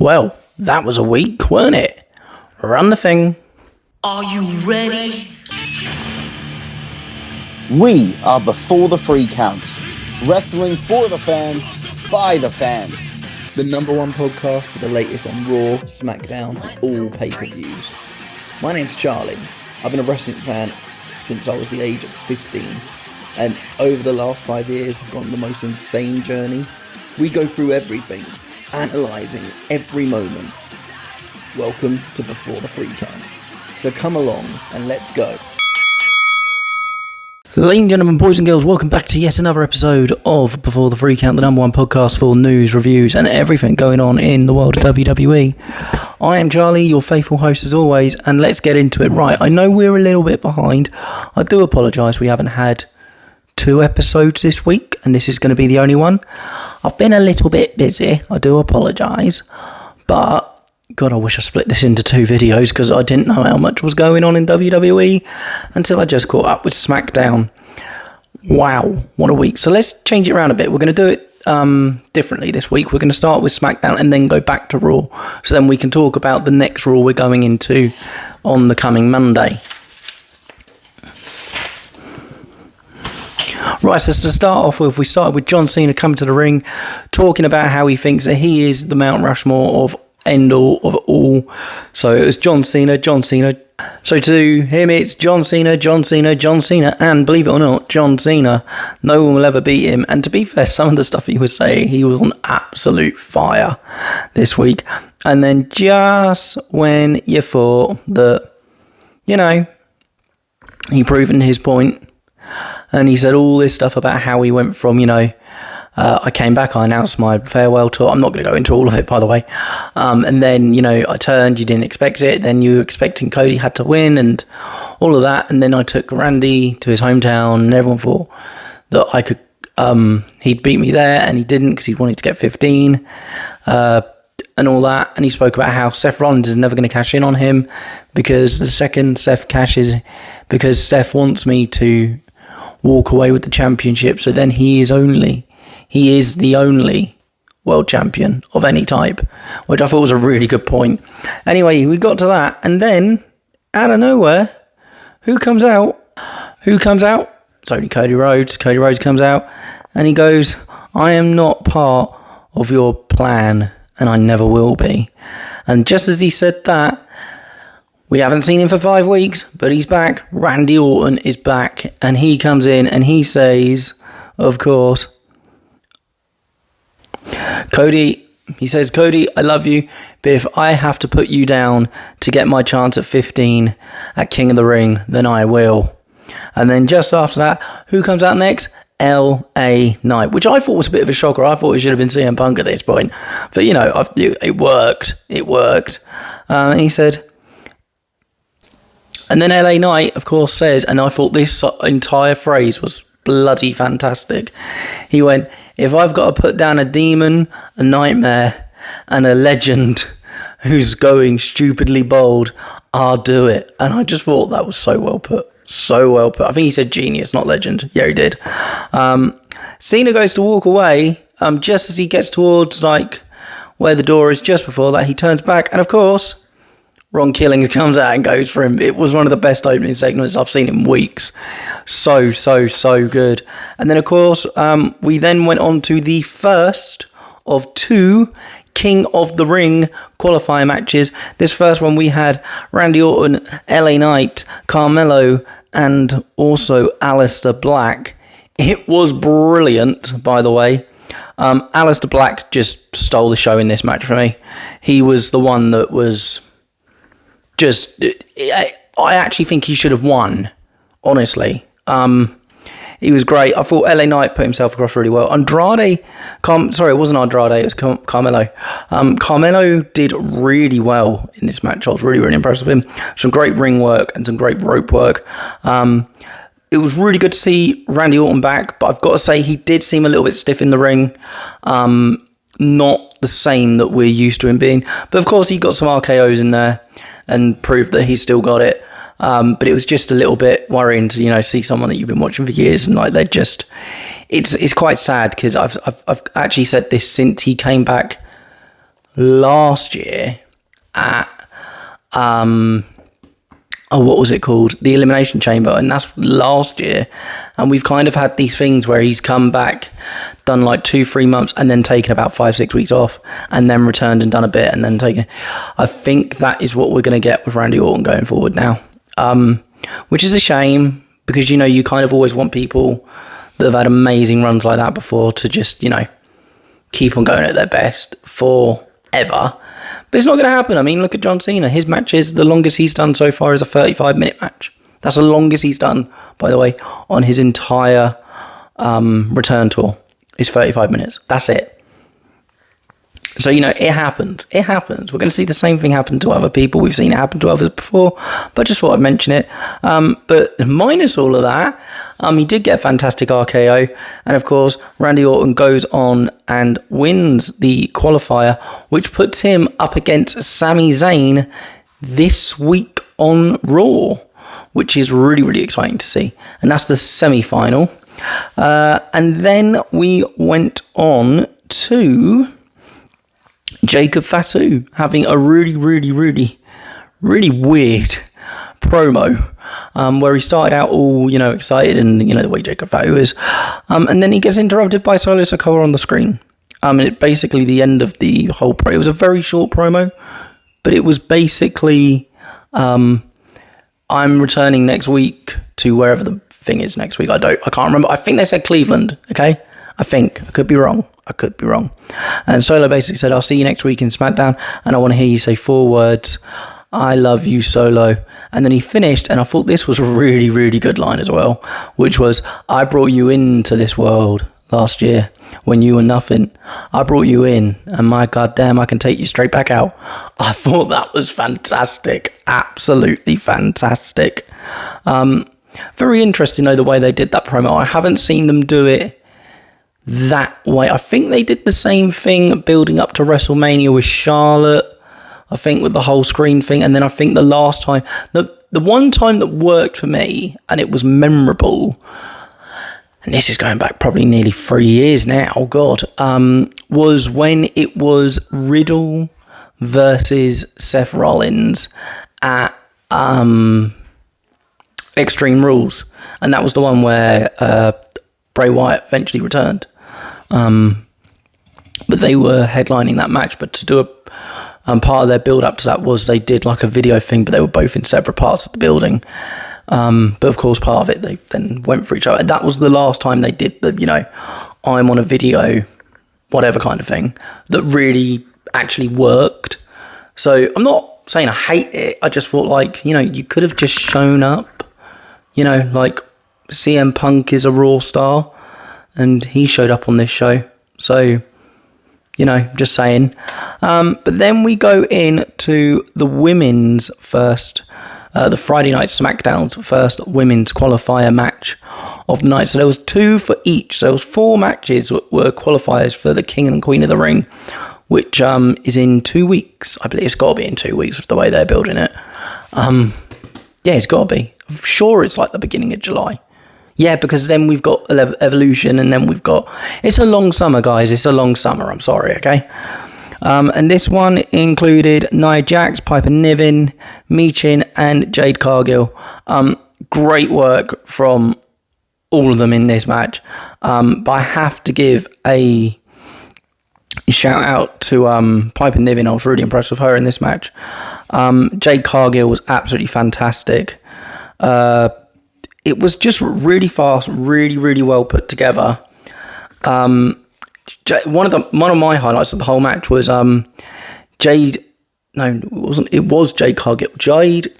Well, that was a week, weren't it? Run the thing. Are you ready? We are Before the Free Count. Wrestling for the fans, by the fans. The number one podcast for the latest on Raw, SmackDown, all pay-per-views. My name's Charlie. I've been a wrestling fan since I was the age of 15. And over the last 5 years, I've gone on the most insane journey. We go through everything, analysing every moment. Welcome to Before the Free Count. So come along and let's go. Ladies and gentlemen, boys and girls, welcome back to yet another episode of Before the Free Count, the number one podcast for news, reviews, and everything going on in the world of WWE. I am Charlie, your faithful host as always, and let's get into it. Right, I know we're a little bit behind. I do apologise, we haven't had 2 episodes this week, and this is going to be the only one. I've been a little bit busy, I do apologise, but God, I wish I split this into 2 videos because I didn't know how much was going on in WWE until I just caught up with SmackDown. Wow, what a week. So let's change it around a bit. We're going to do it differently this week. We're going to start with SmackDown and then go back to Raw. So then we can talk about the next Raw we're going into on the coming Monday. Right, so to start off with, we started with John Cena coming to the ring, talking about how he thinks that he is the Mount Rushmore of end all of all. So it was John Cena. So to him it's John Cena, and believe it or not, John Cena, no one will ever beat him. And to be fair, some of the stuff he was saying, he was on absolute fire this week. And then just when you thought that, you know, he proven his point, and he said all this stuff about how he went from, you know, I came back, I announced my farewell tour. I'm not going to go into all of it, by the way. And then, you know, I turned, you didn't expect it. Then you were expecting Cody had to win and all of that. And then I took Randy to his hometown and everyone thought that I could, he'd beat me there, and he didn't because he wanted to get 15 and all that. And he spoke about how Seth Rollins is never going to cash in on him because the second Seth cashes, because Seth wants me to walk away with the championship. So then he is the only world champion of any type, which I thought was a really good point. Anyway, we got to that, and then, out of nowhere, who comes out? It's only Cody Rhodes. Cody Rhodes comes out, and he goes, I am not part of your plan, and I never will be. And just as he said that, we haven't seen him for 5 weeks, but he's back. Randy Orton is back, and he comes in, and he says, of course, Cody, I love you, but if I have to put you down to get my chance at 15 at King of the Ring, then I will. And then just after that, who comes out next? LA Knight, which I thought was a bit of a shocker. I thought it should have been CM Punk at this point. But, you know, it worked. And he said, and then LA Knight, of course, says, and I thought this entire phrase was bloody fantastic. He went, if I've got to put down a demon, a nightmare, and a legend who's going stupidly bold, I'll do it. And I just thought that was so well put. I think he said genius, not legend. Yeah, he did. Cena goes to walk away. Just as he gets towards like where the door is, just before that, he turns back. And of course, Ron Killings comes out and goes for him. It was one of the best opening segments I've seen in weeks. So good. And then, of course, we then went on to the first of 2 King of the Ring qualifier matches. This first one, we had Randy Orton, LA Knight, Carmelo, and also Aleister Black. It was brilliant, by the way. Aleister Black just stole the show in this match for me. He was the one that was just, I actually think he should have won, honestly. He was great. I thought LA Knight put himself across really well. It wasn't Andrade, it was Carmelo. Carmelo did really well in this match. I was really, really impressed with him. Some great ring work and some great rope work. It was really good to see Randy Orton back, but I've got to say he did seem a little bit stiff in the ring. Not the same that we're used to him being. But of course he got some RKOs in there and proved that he's still got it. But it was just a little bit worrying to, you know, see someone that you've been watching for years and like they're just, it's quite sad because I've actually said this since he came back last year at what was it called? The Elimination Chamber, and that's last year. And we've kind of had these things where he's come back, done like 2-3 months, and then taken about 5-6 weeks off, and then returned and done a bit, and then taken. I think that is what we're going to get with Randy Orton going forward now, which is a shame, because, you know, you kind of always want people that have had amazing runs like that before to just, you know, keep on going at their best forever. But it's not going to happen. I mean, look at John Cena. His matches, the longest he's done so far is a 35-minute match. That's the longest he's done, by the way, on his entire return tour, is 35 minutes. That's it. So, you know, it happens. It happens. We're going to see the same thing happen to other people. We've seen it happen to others before, but I just thought I'd mention it. But minus all of that, he did get a fantastic RKO. And, of course, Randy Orton goes on and wins the qualifier, which puts him up against Sami Zayn this week on Raw, which is really, really exciting to see. And that's the semi-final. And then we went on to Jacob Fatu having a really, really, really, really weird promo where he started out all, you know, excited, and, you know, the way Jacob Fatu is, and then he gets interrupted by Solo Sikoa on the screen. And it basically the end of the whole promo. It was a very short promo, but it was basically I'm returning next week to wherever the thing is next week. I can't remember. I think they said Cleveland. Okay, I could be wrong. And Solo basically said, I'll see you next week in SmackDown, and I want to hear you say 4 words. I love you, Solo. And then he finished, and I thought this was a really, really good line as well, which was, I brought you into this world last year when you were nothing. I brought you in, and my goddamn, I can take you straight back out. I thought that was fantastic. Absolutely fantastic. Very interesting, though, the way they did that promo. I haven't seen them do it that way. I think they did the same thing building up to WrestleMania with Charlotte, I think, with the whole screen thing. And then I think the last time, the one time that worked for me and it was memorable, and this is going back probably nearly 3 years now, God, was when it was Riddle versus Seth Rollins at Extreme Rules. And that was the one where Bray Wyatt eventually returned. But they were headlining that match. But to do a part of their build up to that was they did like a video thing, but they were both in separate parts of the building. But of course, part of it they then went for each other. And that was the last time they did the, you know, I'm on a video, whatever kind of thing that really actually worked. So I'm not saying I hate it. I just thought, like, you know, you could have just shown up. You know, like CM Punk is a Raw star, and he showed up on this show. So, you know, just saying. But then we go into the women's first, the Friday night SmackDown's first women's qualifier match of the night. So there was 2 for each. So there was 4 matches that were qualifiers for the King and Queen of the Ring, which is in 2 weeks. I believe it's got to be in 2 weeks with the way they're building it. Yeah, it's got to be. I'm sure it's like the beginning of July. Yeah, because then we've got Evolution, and then we've got... It's a long summer, guys. It's a long summer. I'm sorry, okay? And this one included Nia Jax, Piper Niven, Michin, and Jade Cargill. Great work from all of them in this match. But I have to give a shout out to Piper Niven. I was really impressed with her in this match. Jade Cargill was absolutely fantastic. It was just really fast, really, really well put together. One of my highlights of the whole match was Jade. No, it wasn't. It was Jade Cargill. Jade.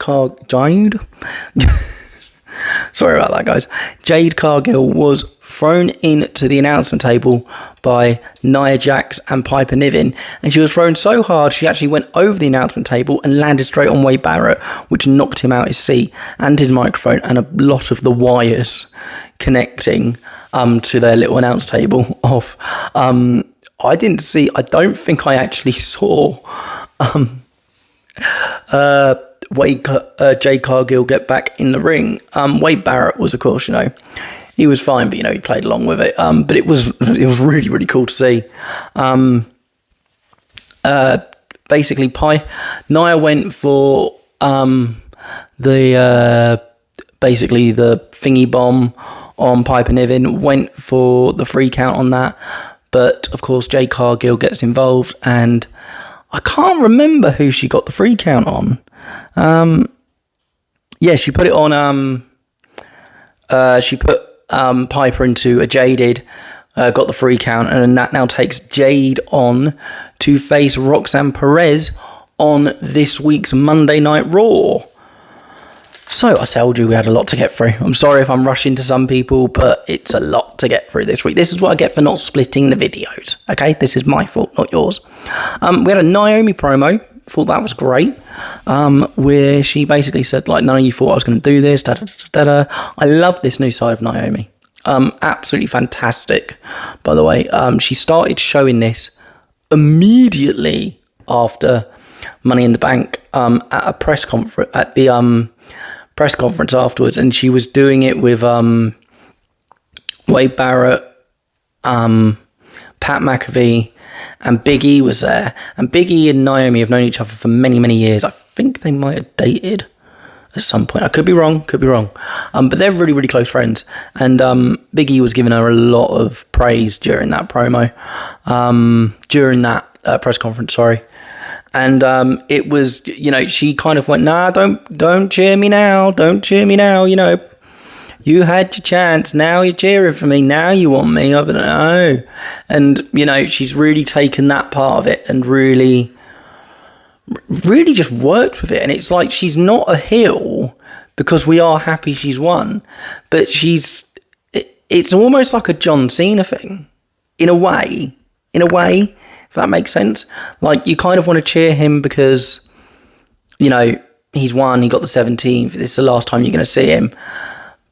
Sorry about that, guys. Jade Cargill was thrown into the announcement table by Nia Jax and Piper Niven, and she was thrown so hard she actually went over the announcement table and landed straight on Wade Barrett, which knocked him out his seat and his microphone and a lot of the wires connecting to their little announce table off. I don't think I actually saw Jade Cargill get back in the ring. Wade Barrett was, of course, you know, he was fine, but, you know, he played along with it. But it was really, really cool to see. basically Nia went for basically the thingy bomb on Piper Niven, went for the 3 count on that, but of course Jade Cargill gets involved, and I can't remember who she got the 3 count on. She put it on. She put Piper into a Jaded, got the 3 count, and that now takes Jade on to face Roxanne Perez on this week's Monday Night Raw. So I told you we had a lot to get through. I'm sorry if I'm rushing to some people, but it's a lot to get through this week. This is what I get for not splitting the videos. Okay, this is my fault, not yours. We had a Naomi promo. Thought that was great. Where she basically said, like, none of you thought I was going to do this. Da, da, da, da, da. I love this new side of Naomi. Absolutely fantastic. By the way, she started showing this immediately after Money in the Bank at a press conference at the press conference afterwards, and she was doing it with Wade Barrett, Pat McAfee, and Big E was there. And Big E and Naomi have known each other for many, many years. I think they might have dated at some point. I could be wrong. But they're really, really close friends. And Big E was giving her a lot of praise during that promo, during that press conference, sorry. And it was, she kind of went, nah, don't cheer me now. Don't cheer me now. You had your chance. Now you're cheering for me. Now you want me. I don't know. And, she's really taken that part of it and really just worked with it. And it's like she's not a heel because we are happy she's won. But it's almost like a John Cena thing. In a way, if that makes sense. Like, you kind of want to cheer him because, he's won. He got the 17th. This is the last time you're going to see him.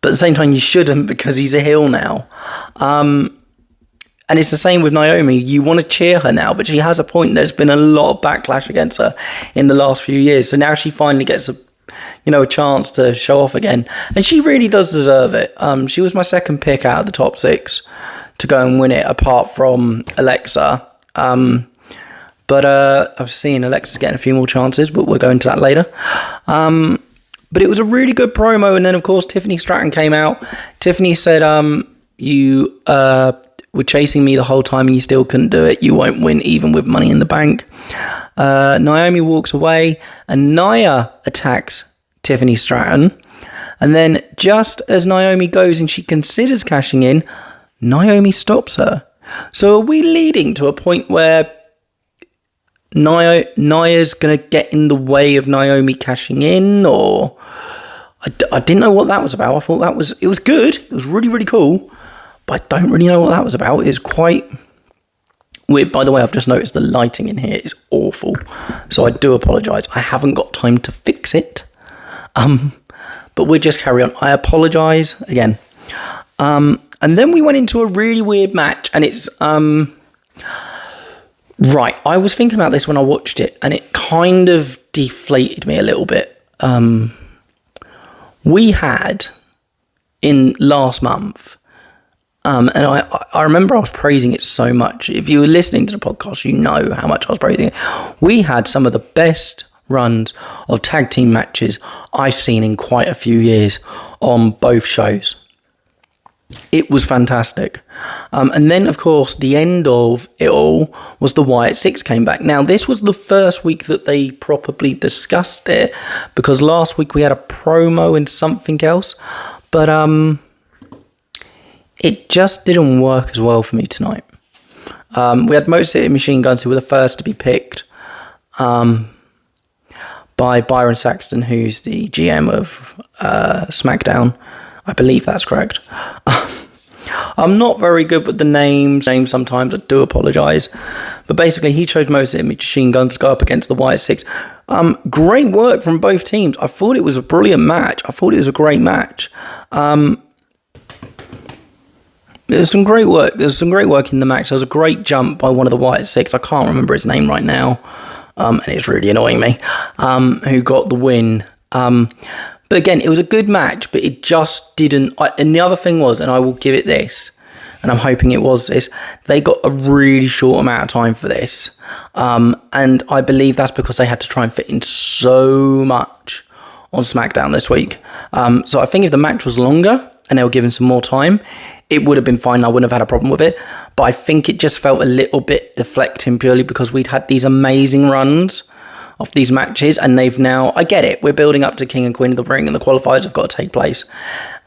But at the same time, you shouldn't because he's a heel now. And it's the same with Naomi. You want to cheer her now, but she has a point. There's been a lot of backlash against her in the last few years. So now she finally gets a chance to show off again. And she really does deserve it. She was my second pick out of the top 6 to go and win it, apart from Alexa. But I've seen Alexa's getting a few more chances, but we'll go into that later. But it was a really good promo. And then, of course, Tiffany Stratton came out. Tiffany said, you were chasing me the whole time and you still couldn't do it. You won't win even with Money in the Bank. Naomi walks away and Nia attacks Tiffany Stratton. And then just as Naomi goes and she considers cashing in, Naomi stops her. So are we leading to a point where Nia's going to get in the way of Naomi cashing in? Or I didn't know what that was about. I thought it was good. It was really, really cool. But I don't really know what that was about. It's quite weird. By the way, I've just noticed the lighting in here is awful. So I do apologise. I haven't got time to fix it. But we'll just carry on. I apologise again. And then we went into a really weird match. And it's... Right, I was thinking about this when I watched it, and it kind of deflated me a little bit. We had, in last month, and I remember I was praising it so much. If you were listening to the podcast, you know how much I was praising it. We had some of the best runs of tag team matches I've seen in quite a few years on both shows. It was fantastic. And then, of course, the end of it all was the Wyatt Six came back. Now, this was the first week that they properly discussed it, because last week we had a promo and something else. But it just didn't work as well for me tonight. We had Motor City Machine Guns, who were the first to be picked by Byron Saxton, who's the GM of SmackDown. I believe that's correct. I'm not very good with the names sometimes. I do apologise. But basically, he chose Motor City Machine Guns to go up against the Wyatt Six. Great work from both teams. I thought it was a brilliant match. I thought it was a great match. There's some great work. There's some great work in the match. There was a great jump by one of the Wyatt Six. I can't remember his name right now. And it's really annoying me. Who got the win. But again, it was a good match, but it just didn't... and the other thing was, and I will give it this, and I'm hoping it was this, they got a really short amount of time for this. And I believe that's because they had to try and fit in so much on SmackDown this week. So I think if the match was longer and they were given some more time, it would have been fine. I wouldn't have had a problem with it. But I think it just felt a little bit deflecting purely because we'd had these amazing runs of these matches, and they've now, I get it, we're building up to King and Queen of the Ring and the qualifiers have got to take place,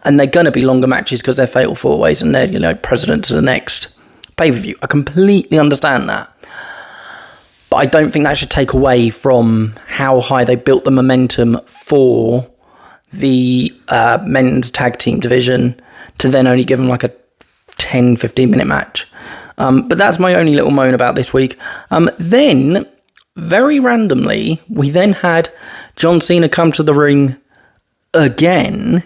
and they're going to be longer matches because they're fatal four ways and they're president to the next pay-per-view. I completely understand that, but I don't think that should take away from how high they built the momentum for the men's tag team division to then only give them like a 10-15 minute match. But that's my only little moan about this week. Then very randomly, we then had John Cena come to the ring again,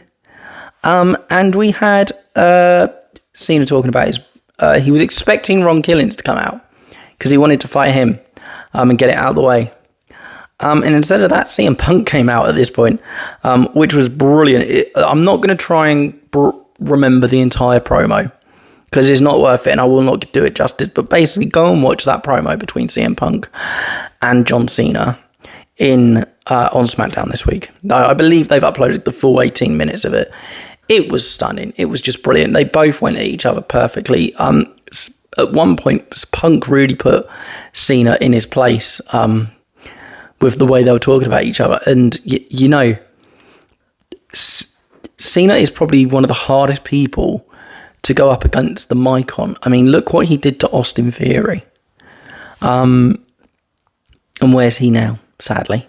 and we had Cena talking about he was expecting Ron Killings to come out because he wanted to fight him and get it out of the way. And instead of that, CM Punk came out at this point, which was brilliant. I'm not going to try and remember the entire promo because it's not worth it and I will not do it justice, but basically go and watch that promo between CM Punk and John Cena on SmackDown this week. I believe they've uploaded the full 18 minutes of it. It was stunning. It was just brilliant. They both went at each other perfectly. At one point, Punk really put Cena in his place with the way they were talking about each other. And, Cena is probably one of the hardest people to go up against the mic on. I mean, look what he did to Austin Theory. And where's he now? Sadly,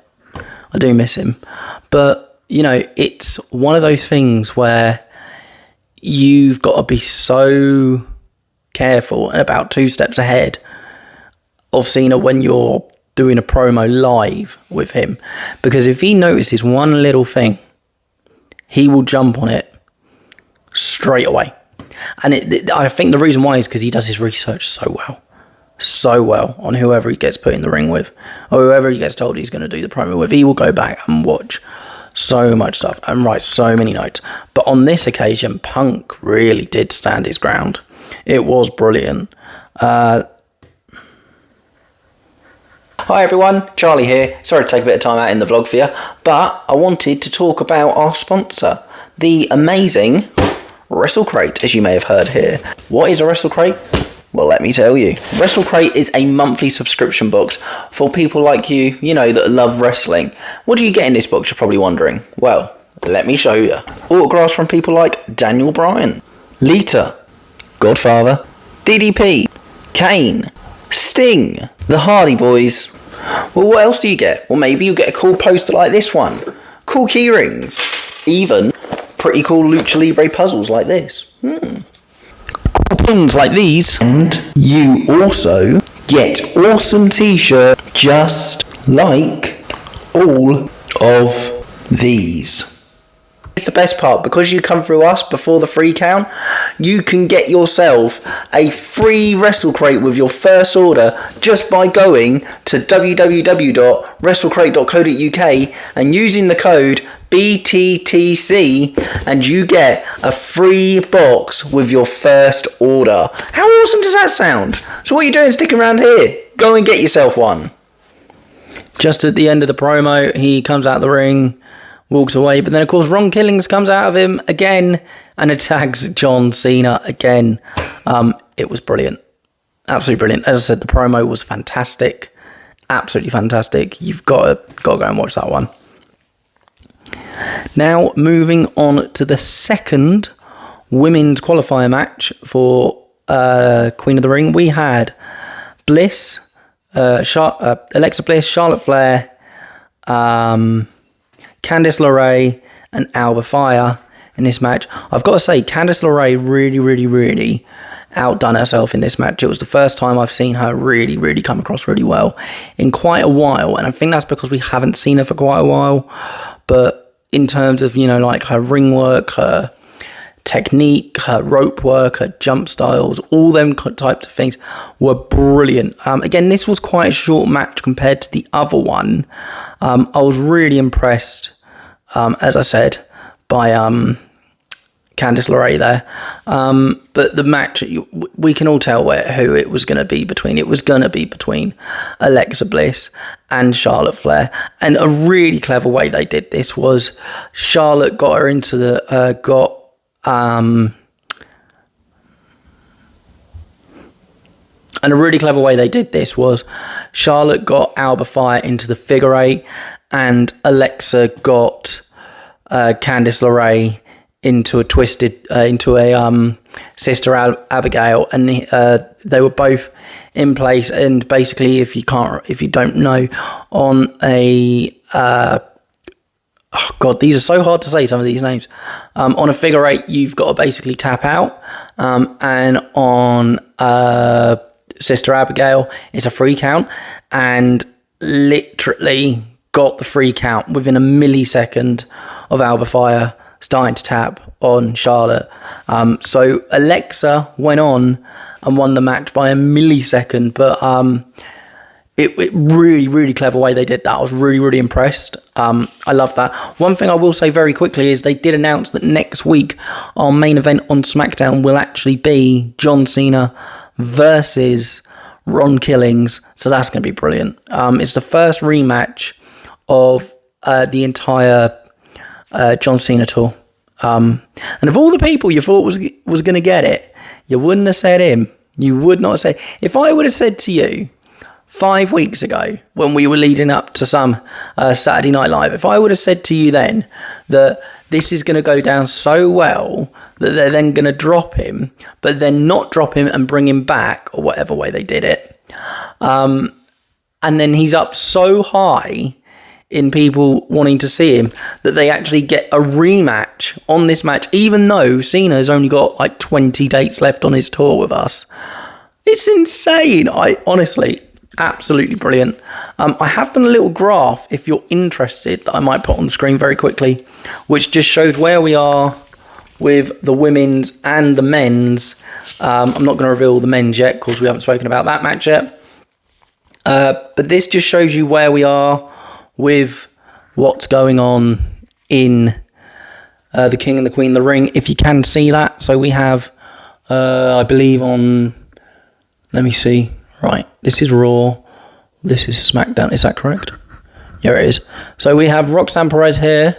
I do miss him. But, it's one of those things where you've got to be so careful and about 2 steps ahead of Cena when you're doing a promo live with him. Because if he notices one little thing, he will jump on it straight away. And I think the reason why is because he does his research so well on whoever he gets put in the ring with, or whoever he gets told he's going to do the promo with. He will go back and watch so much stuff and write so many notes. But on this occasion, Punk really did stand his ground. It was brilliant. Hi everyone, Charlie here. Sorry to take a bit of time out in the vlog for you, but I wanted to talk about our sponsor, the amazing WrestleCrate, as you may have heard here. What is a WrestleCrate? Well, let me tell you. WrestleCrate is a monthly subscription box for people like you, that love wrestling. What do you get in this box, you're probably wondering? Well, let me show you. Autographs from people like Daniel Bryan, Lita, Godfather, DDP, Kane, Sting, the Hardy Boys. Well, what else do you get? Well, maybe you get a cool poster like this one, cool key rings, even pretty cool Lucha Libre puzzles like this. Cool pins like these. And you also get awesome t-shirt just like all of these. It's the best part, because you come through us before the free count, you can get yourself a free WrestleCrate with your first order just by going to www.wrestlecrate.co.uk and using the code BTTC, and you get a free box with your first order. How awesome does that sound? So what are you doing sticking around here? Go and get yourself one. Just at the end of the promo, he comes out of the ring, walks away, but then of course Ron Killings comes out of him again and attacks John Cena again. It was brilliant, absolutely brilliant. As I said, the promo was fantastic, absolutely fantastic. You've got to go and watch that one. Now moving on to the second women's qualifier match for Queen of the Ring, we had Bliss, Alexa Bliss, Charlotte Flair, Candice LeRae and Alba Fire in this match. I've got to say, Candice LeRae really outdone herself in this match. It was the first time I've seen her really come across really well in quite a while, and I think that's because we haven't seen her for quite a while. But in terms of, like her ring work, her technique, her rope work, her jump styles, all them types of things were brilliant. Again, this was quite a short match compared to the other one. I was really impressed, as I said, by Candice LeRae there. But the match, we can all tell who it was going to be between. It was going to be between Alexa Bliss and Charlotte Flair. And a really clever way they did this was Charlotte got her into the... And a really clever way they did this was Charlotte got Alba Fire into the figure eight, and Alexa got Candice LeRae into a Sister Abigail, and they were both in place. And basically, if you don't know, on a oh god, these are so hard to say, some of these names. On a figure eight, you've got to basically tap out, and on Sister Abigail, it's a free count, and literally got the free count within a millisecond of Alba Fire starting to tap on Charlotte. So Alexa went on and won the match by a millisecond, but it really, really clever way they did that. I was really, really impressed. I love that. One thing I will say very quickly is they did announce that next week our main event on SmackDown will actually be John Cena versus Ron Killings, so that's going to be brilliant. It's the first rematch of the entire John Cena tour, and of all the people you thought was going to get it, you wouldn't have said him. You would not say. If I would have said to you 5 weeks ago when we were leading up to some Saturday Night Live, if I would have said to you then that this is going to go down so well that they're then going to drop him, but then not drop him and bring him back, or whatever way they did it, and then he's up so high in people wanting to see him that they actually get a rematch on this match, even though Cena's only got like 20 dates left on his tour with us. It's insane. I honestly, absolutely brilliant. I have done a little graph, if you're interested, that I might put on the screen very quickly, which just shows where we are with the women's and the men's. I'm not going to reveal the men's yet because we haven't spoken about that match yet. But this just shows you where we are with what's going on in the King and the Queen of the Ring, if you can see that. So we have, I believe on, let me see, right, this is Raw, this is SmackDown, is that correct? Yeah, it is. So we have Roxanne Perez here,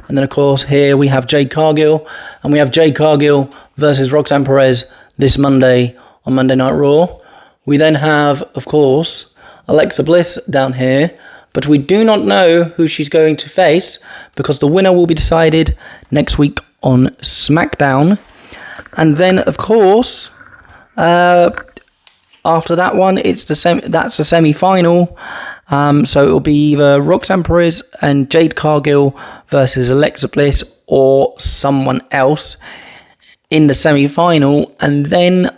and then of course here we have Jade Cargill, and we have Jade Cargill versus Roxanne Perez this Monday on Monday Night Raw. We then have, of course, Alexa Bliss down here, but we do not know who she's going to face because the winner will be decided next week on SmackDown. And then, of course, after that one, it's that's the semi-final. So it will be either Roxanne Perez and Jade Cargill versus Alexa Bliss or someone else in the semi-final. And then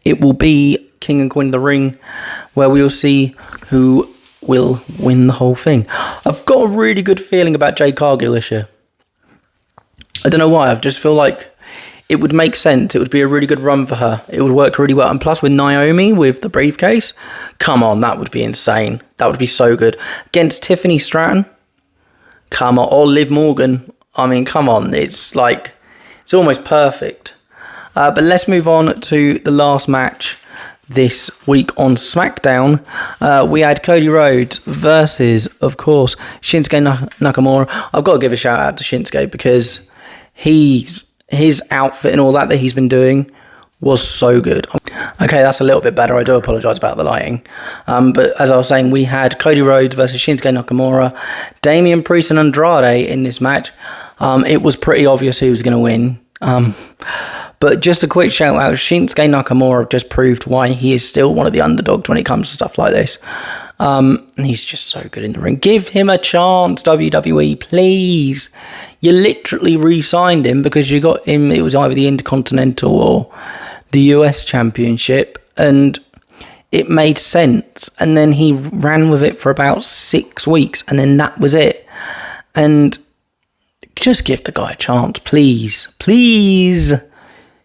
it will be King and Queen of the Ring, where we will see who will win the whole thing. I've got a really good feeling about Jade Cargill this year. I don't know why, I just feel like it would make sense. It would be a really good run for her. It would work really well. And plus with Naomi, with the briefcase, come on, that would be insane. That would be so good. Against Tiffany Stratton, come on, or Liv Morgan. I mean, come on, it's almost perfect. But let's move on to the last match this week on SmackDown. We had Cody Rhodes versus, of course, Shinsuke Nakamura. I've got to give a shout out to Shinsuke because his outfit and all that he's been doing was so good. Okay, that's a little bit better. I do apologise about the lighting. But as I was saying, we had Cody Rhodes versus Shinsuke Nakamura, Damian Priest and Andrade in this match. It was pretty obvious who was going to win. But just a quick shout out, Shinsuke Nakamura just proved why he is still one of the underdogs when it comes to stuff like this. He's just so good in the ring. Give him a chance, WWE, please. You literally re-signed him because you got him, it was either the Intercontinental or the US Championship, and it made sense. And then he ran with it for about 6 weeks, and then that was it. And just give the guy a chance, please. Please.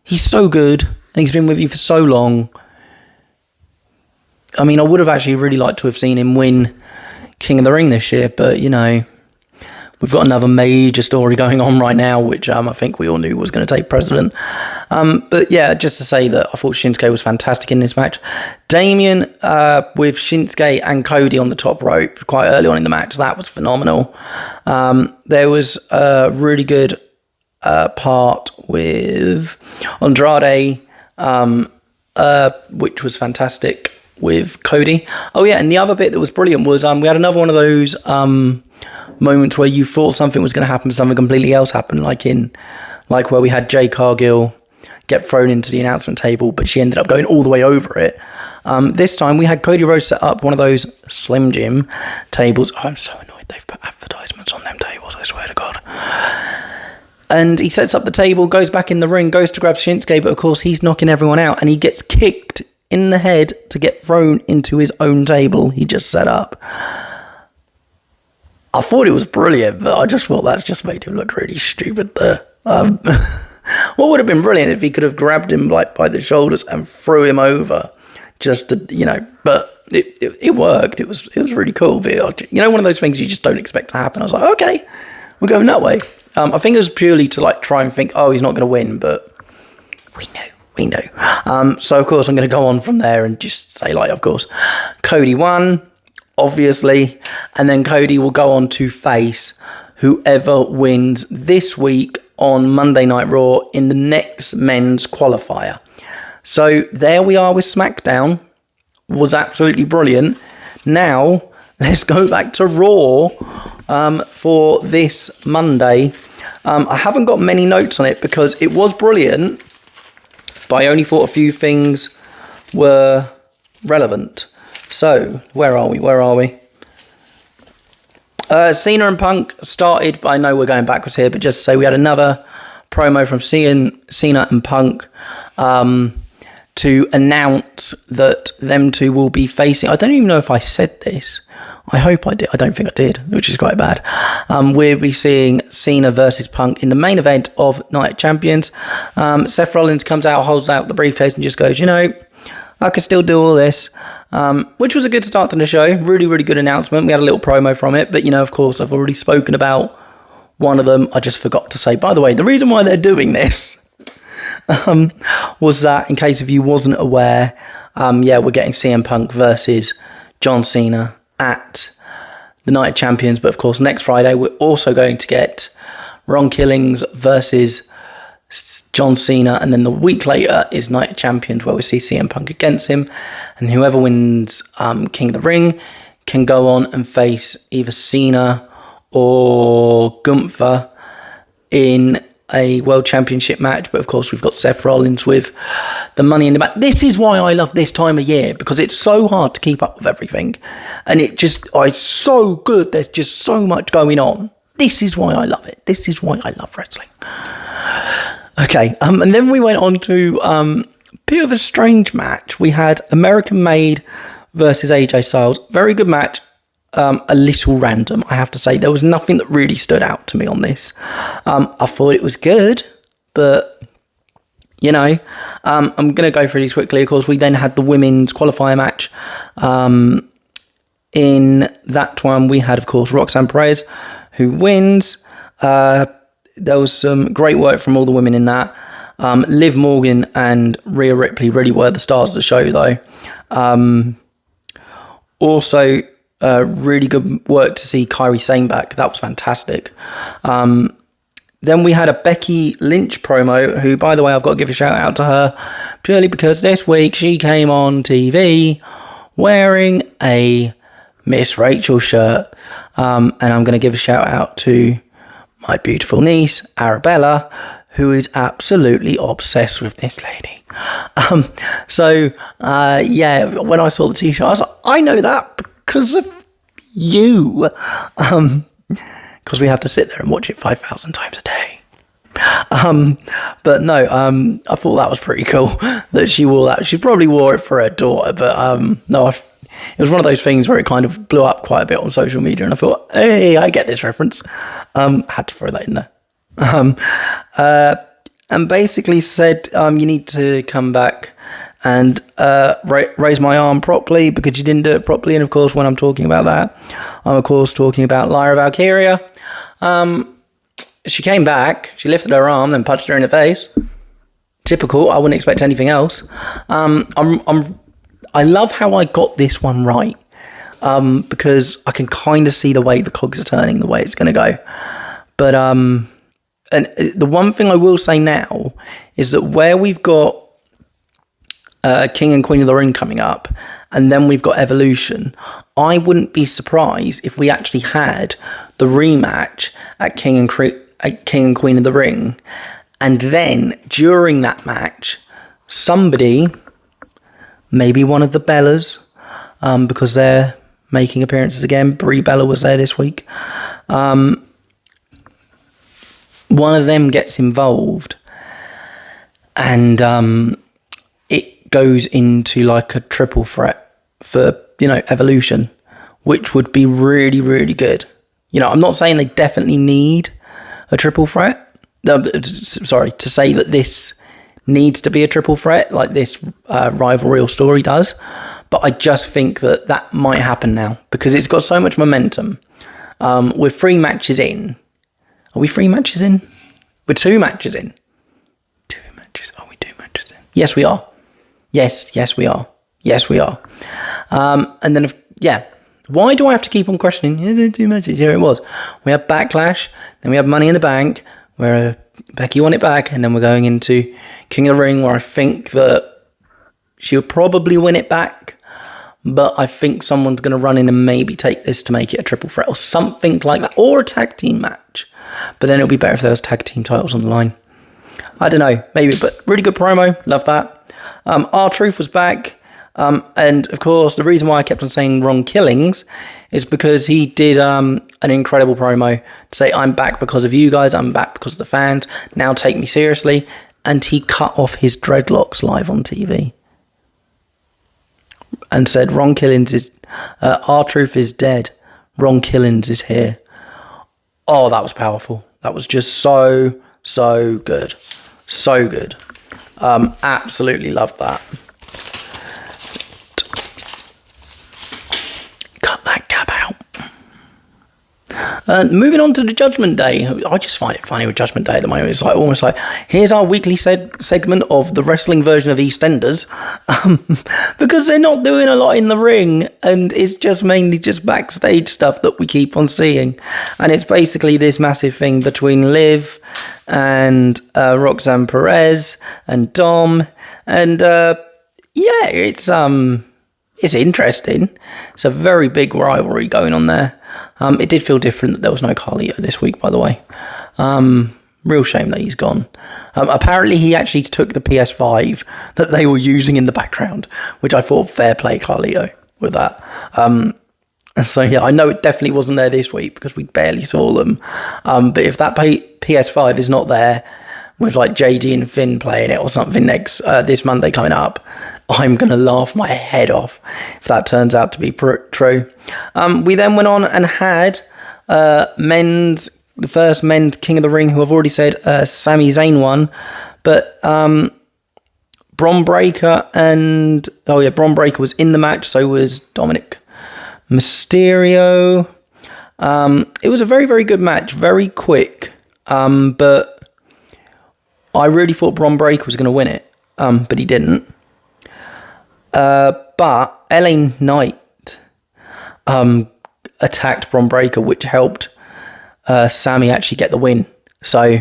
He's so good, and he's been with you for so long. I mean, I would have actually really liked to have seen him win King of the Ring this year, but, you know, we've got another major story going on right now, which I think we all knew was going to take precedent. But yeah, just to say that I thought Shinsuke was fantastic in this match. Damien with Shinsuke and Cody on the top rope quite early on in the match, that was phenomenal. There was a really good part with Andrade, which was fantastic with Cody. Oh yeah, and the other bit that was brilliant was we had another one of those moments where you thought something was going to happen, something completely else happened, like where we had Jay Cargill get thrown into the announcement table, but she ended up going all the way over it. This time we had Cody Rhodes set up one of those Slim Jim tables. Oh, I'm so annoyed they've put advertisements on them tables, I swear to God. And he sets up the table, goes back in the ring, goes to grab Shinsuke, but of course he's knocking everyone out, and he gets kicked in the head to get thrown into his own table he just set up. I thought it was brilliant, but I just thought that's just made him look really stupid there. What would have been brilliant if he could have grabbed him like by the shoulders and threw him over, just to, but it worked. It was really cool. But, one of those things you just don't expect to happen. I was like, okay, we're going that way. I think it was purely to try and think, oh, he's not going to win, but we know. So of course I'm going to go on from there and just say, of course, Cody won, obviously, and then Cody will go on to face whoever wins this week on Monday Night Raw in the next men's qualifier. So there we are with SmackDown. Was absolutely brilliant. Now let's go back to Raw for this Monday. I haven't got many notes on it because it was brilliant, but I only thought a few things were relevant. So, where are we? Cena and Punk started, I know we're going backwards here, but just to say we had another promo from Cena and Punk to announce that them two will be facing, I don't even know if I said this, I hope I did, I don't think I did, which is quite bad. We'll be seeing Cena versus Punk in the main event of Night of Champions. Seth Rollins comes out, holds out the briefcase and just goes, I can still do all this, which was a good start to the show. Really, really good announcement. We had a little promo from it, but, of course, I've already spoken about one of them. I just forgot to say, by the way, the reason why they're doing this was that, in case if you wasn't aware, we're getting CM Punk versus John Cena at the Night of Champions. But, of course, next Friday, we're also going to get Ron Killings versus John Cena, and then the week later is Night of Champions, where we see CM Punk against him, and whoever wins King of the Ring can go on and face either Cena or Gunther in a World Championship match. But of course we've got Seth Rollins with the Money in the Bank. This is why I love this time of year, because it's so hard to keep up with everything, and it's so good. There's just so much going on. This is why I love it. This is why I love wrestling. Okay, and then we went on to a bit of a strange match. We had American Made versus AJ Styles. Very good match. A little random, I have to say. There was nothing that really stood out to me on this. I thought it was good, but, I'm going to go through these quickly. Of course, we then had the women's qualifier match. In that one, we had, of course, Roxanne Perez, who wins. There was some great work from all the women in that. Liv Morgan and Rhea Ripley really were the stars of the show, though. Also, really good work to see Kairi Sane back. That was fantastic. Then we had a Becky Lynch promo, who, by the way, I've got to give a shout out to her, purely because this week she came on TV wearing a Miss Rachel shirt. And I'm going to give a shout out to my beautiful niece, Arabella, who is absolutely obsessed with this lady. When I saw the t-shirt, I was like, I know that because of you. Because we have to sit there and watch it 5,000 times a day. But no, I thought that was pretty cool that she wore that. She probably wore it for her daughter, but it was one of those things where it kind of blew up quite a bit on social media, and I thought, hey, I get this reference. Had to throw that in there. And basically said, you need to come back and raise my arm properly because she didn't do it properly. And of course, when I'm talking about that, I'm of course talking about Lyra Valkyria. She came back, she lifted her arm, then punched her in the face. Typical. I wouldn't expect anything else. I love how I got this one right, because I can kind of see the way the cogs are turning, the way it's going to go. But and the one thing I will say now is that where we've got King and Queen of the Ring coming up, and then we've got Evolution, I wouldn't be surprised if we actually had the rematch at King and Queen of the Ring, and then during that match, somebody, maybe one of the Bellas, because they're making appearances again. Brie Bella was there this week. One of them gets involved, and it goes into like a triple threat for, Evolution, which would be really, really good. I'm not saying they definitely need a triple threat. Sorry, to say that this needs to be a triple threat like this rivalry or story does, but I just think that might happen now because it's got so much momentum. We're 3 matches in. Are we 3 matches in? We're 2 matches in. 2 matches. Are we 2 matches in? Yes, we are. Yes, we are. Yes, we are. And then, why do I have to keep on questioning? Is it 2 matches? Here it was. We had Backlash, then we had Money in the Bank, where Becky won it back, and then we're going into King of the Ring, where I think that she'll probably win it back, but I think someone's going to run in and maybe take this to make it a triple threat or something like that, or a tag team match. But then it'll be better if there was tag team titles on the line. I don't know, maybe, but really good promo. Love that. R-Truth was back. And of course, the reason why I kept on saying Ron Killings is because he did an incredible promo to say, I'm back because of you guys, I'm back because of the fans, now take me seriously. And he cut off his dreadlocks live on TV and said, Ron Killings is, R-Truth is dead, Ron Killings is here. Oh, that was powerful. That was just so good. So good. Absolutely loved that. Cut that gap out. Moving on to the Judgment Day. I just find it funny with Judgment Day at the moment. It's like almost like, here's our weekly segment of the wrestling version of EastEnders, because they're not doing a lot in the ring, and it's just mainly just backstage stuff that we keep on seeing. And it's basically this massive thing between Liv and Roxanne Perez and Dom, and it's interesting. It's a very big rivalry going on there. It did feel different that there was no Carlito this week, by the way. Real shame that he's gone. Apparently, he actually took the PS5 that they were using in the background, which I thought fair play Carlito with that. So, yeah, I know it definitely wasn't there this week because we barely saw them. But if that PS5 is not there with like JD and Finn playing it or something this Monday coming up, I'm going to laugh my head off if that turns out to be true. We then went on and had the first men's King of the Ring, who I've already said Sami Zayn won, but Bron Breakker Bron Breakker was in the match, so was Dominic Mysterio. It was a very, very good match, very quick, but I really thought Bron Breakker was going to win it, but he didn't. But LA Knight attacked Bron Breakker, which helped Sami actually get the win. So,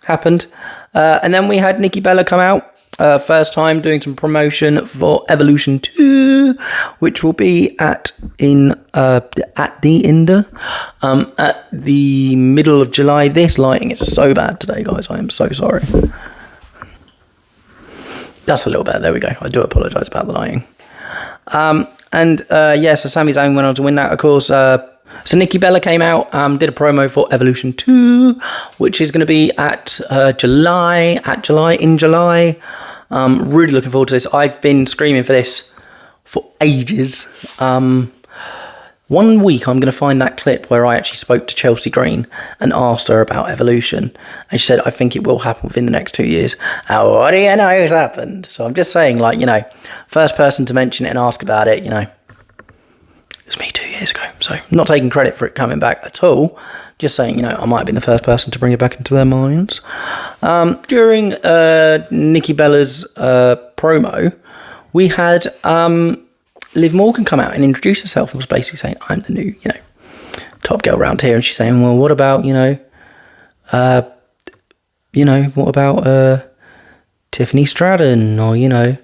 happened. And then we had Nikki Bella come out, first time doing some promotion for Evolution 2, which will be at the Inder at the middle of July. This lighting is so bad today, guys. I am so sorry. That's a little better. There we go. I do apologise about the lighting. So Sami Zayn went on to win that, of course. So Nikki Bella came out, did a promo for Evolution 2, which is going to be in July. Really looking forward to this. I've been screaming for this for ages. One week I'm going to find that clip where I actually spoke to Chelsea Green and asked her about Evolution. And she said, I think it will happen within the next 2 years. What do you know has happened? So I'm just saying, like, you know, first person to mention it and ask about it, you know, it's me 2 years ago. So not taking credit for it coming back at all. Just saying, you know, I might have been the first person to bring it back into their minds. During Nikki Bella's promo, we had Liv Morgan come out and introduce herself and was basically saying, I'm the new, you know, top girl around here. And she's saying, well, what about, what about Tiffany Stratton or, you know,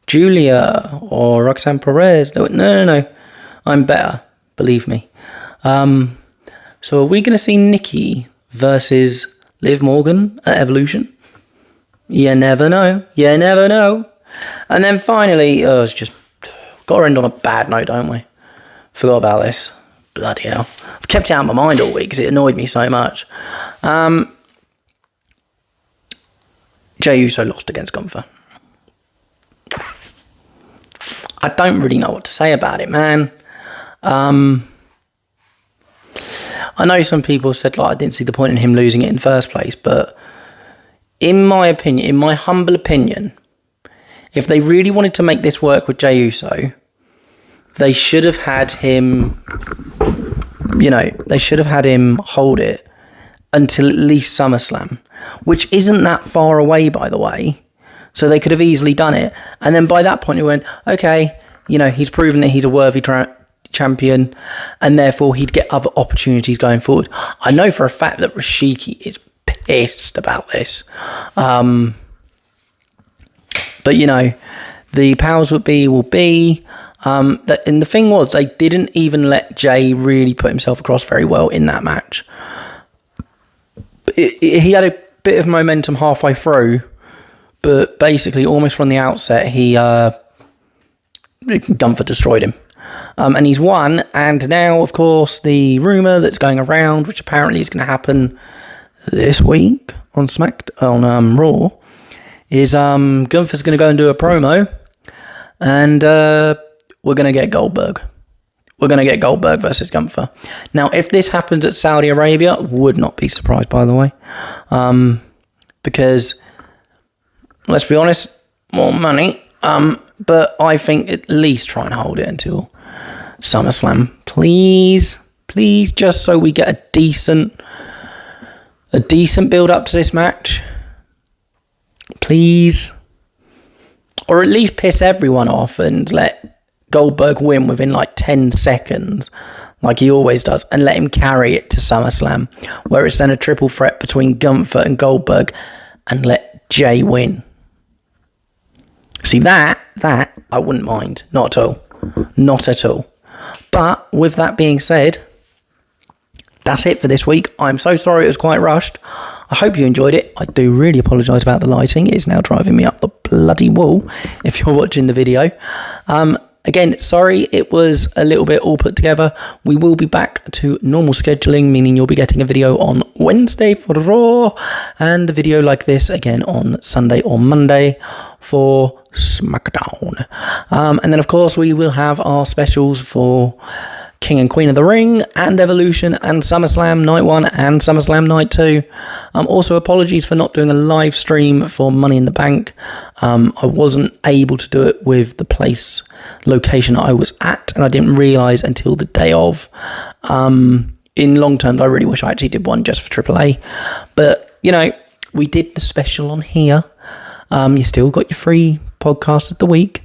Julia or Roxanne Perez? They went, no, I'm better, believe me. So are we going to see Nikki versus Liv Morgan at Evolution? You never know. And then finally, it's just got to end on a bad note, don't we? Forgot about this. Bloody hell. I've kept it out of my mind all week because it annoyed me so much. Jey Uso lost against Gunther. I don't really know what to say about it, man. I know some people said, like, I didn't see the point in him losing it in the first place, but in my opinion, in my humble opinion, if they really wanted to make this work with Jey Uso, they should have had him, hold it until at least SummerSlam, which isn't that far away, by the way. So they could have easily done it. And then by that point, it went, okay, you know, he's proven that he's a worthy champion, and therefore he'd get other opportunities going forward. I know for a fact that Rishiki is pissed about this. But, you know, the powers that be will be. And the thing was, they didn't even let Jey really put himself across very well in that match. He had a bit of momentum halfway through, but basically almost from the outset, Gunther destroyed him. And he's won, and now, of course, the rumour that's going around, which apparently is going to happen this week on Raw, is Gunther's going to go and do a promo, and we're going to get Goldberg. We're going to get Goldberg versus Gunther. Now, if this happens at Saudi Arabia, would not be surprised, by the way, because, let's be honest, more money, but I think at least try and hold it until SummerSlam, please, just so we get a decent build up to this match, please, or at least piss everyone off and let Goldberg win within like 10 seconds, like he always does, and let him carry it to SummerSlam, where it's then a triple threat between Gunther and Goldberg, and let Jey win. See, that I wouldn't mind, not at all. But with that being said, that's it for this week. I'm so sorry it was quite rushed. I hope you enjoyed it. I do really apologise about the lighting. It's now driving me up the bloody wall if you're watching the video. Again, sorry it was a little bit all put together. We will be back to normal scheduling, meaning you'll be getting a video on Wednesday for Raw and a video like this again on Sunday or Monday for SmackDown. And then, of course, we will have our specials for King and Queen of the Ring and Evolution and SummerSlam Night 1 and SummerSlam Night 2. Also, apologies for not doing a live stream for Money in the Bank. I wasn't able to do it with the location I was at, and I didn't realise until the day of. In long terms, I really wish I actually did one just for AAA. But, you know, we did the special on here. You still got your free podcast of the week.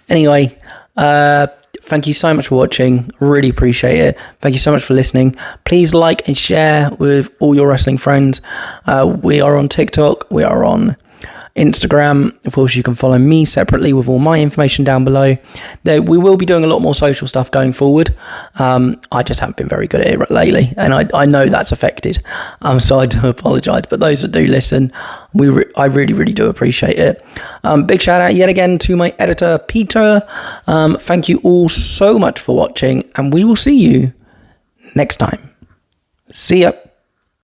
Anyway, thank you so much for watching. Really appreciate it. Thank you so much for listening. Please like and share with all your wrestling friends. We are on TikTok. We are on Instagram. Of course, you can follow me separately with all my information down below. We will be doing a lot more social stuff going forward. I just haven't been very good at it lately, and I know that's affected. So I do apologise. But those that do listen, I really, really do appreciate it. Big shout out yet again to my editor, Peter. Thank you all so much for watching, and we will see you next time. See ya.